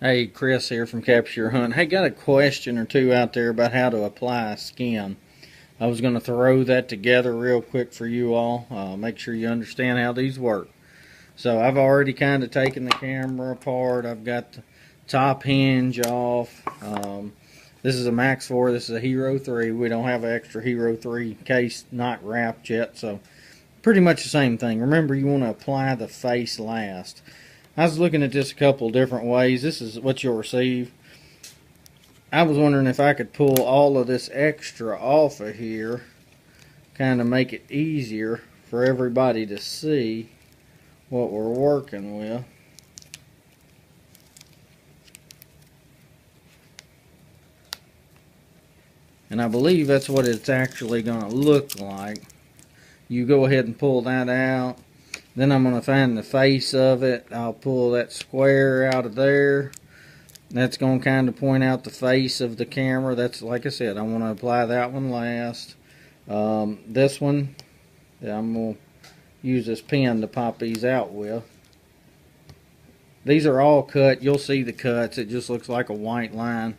Hey, Chris here from Capture Your Hunt. Hey, got a question or two out there about how to apply a skin. I was going to throw that together real quick for you all. Make sure you understand how these work. So I've already kind of taken the camera apart. I've got the top hinge off. This is a Max 4. This is a Hero 3. We don't have an extra Hero 3 case not wrapped yet. So pretty much the same thing. Remember, you want to apply the face last. I was looking at this a couple different ways. This is what you'll receive. I was wondering if I could pull all of this extra off of here, kind of make it easier for everybody to see what we're working with. And I believe that's what it's actually going to look like. You go ahead and pull that out. Then I'm going to find the face of it. I'll pull that square out of there. That's going to kind of point out the face of the camera. That's, like I said, I want to apply that one last. This one, I'm going to use this pen to pop these out with. These are all cut. You'll see the cuts. It just looks like a white line.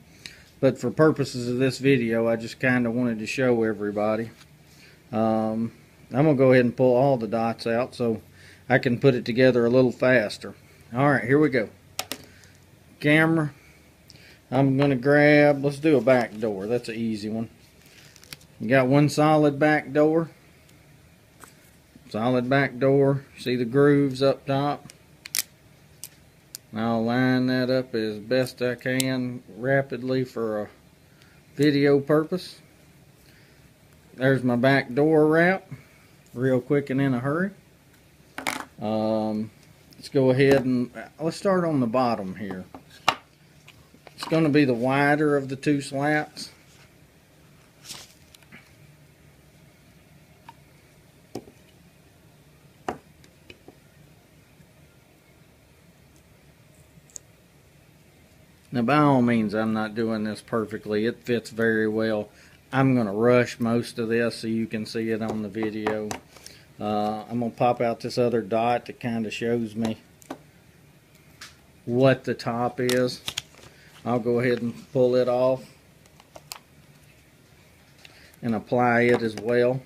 But for purposes of this video, I just kind of wanted to show everybody. I'm going to go ahead and pull all the dots out so I can put it together a little faster. Alright, here we go. Camera. I'm going to grab, let's do a back door. That's an easy one. You got one solid back door. Solid back door. See the grooves up top? I'll line that up as best I can rapidly for a video purpose. There's my back door wrap. Real quick and in a hurry. Let's go ahead and let's start on the bottom here. It's going to be the wider of the two slats. Now, by all means, I'm not doing this perfectly. It fits very well. I'm going to rush most of this so you can see it on the video. I'm going to pop out this other dot that kind of shows me what the top is. I'll go ahead and pull it off and apply it as well.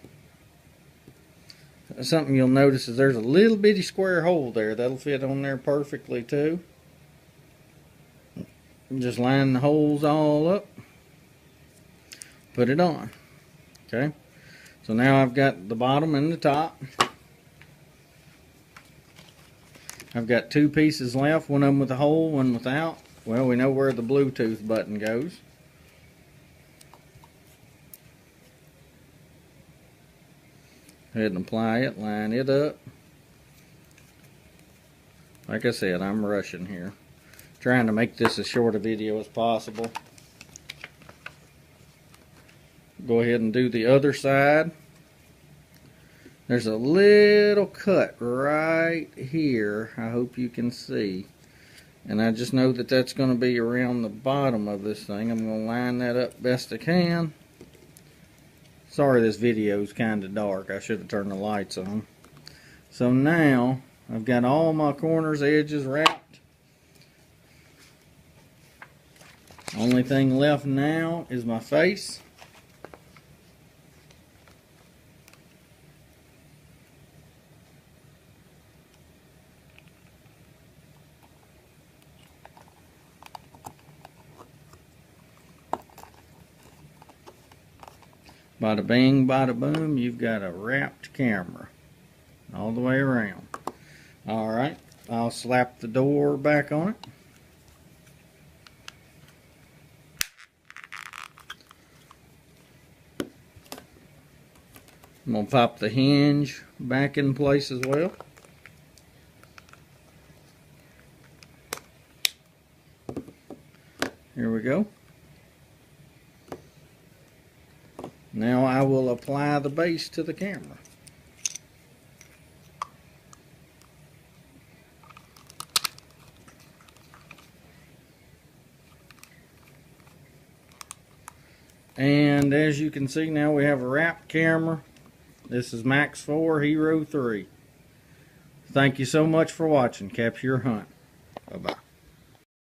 Something you'll notice is there's a little bitty square hole there. That'll fit on there perfectly too. Just line the holes all up. Put it on. Okay. So now I've got the bottom and the top. I've got two pieces left, one of them with a hole, one without. Well, we know where the Bluetooth button goes. Go ahead and apply it, line it up. Like I said, I'm rushing here. Trying to make this as short a video as possible. Go ahead and do the other side. There's a little cut right here. I hope you can see. And I just know that that's going to be around the bottom of this thing. I'm going to line that up best I can. Sorry this video is kind of dark. I should have turned the lights on. So now I've got all my corners, edges wrapped. Only thing left now is my face. Bada bing, bada boom, you've got a wrapped camera all the way around. Alright, I'll slap the door back on it. I'm going to pop the hinge back in place as well. Here we go. Now I will apply the base to the camera. And as you can see, now we have a wrapped camera. This is Max 4 Hero 3. Thank you so much for watching. Capture Your Hunt. Bye-bye.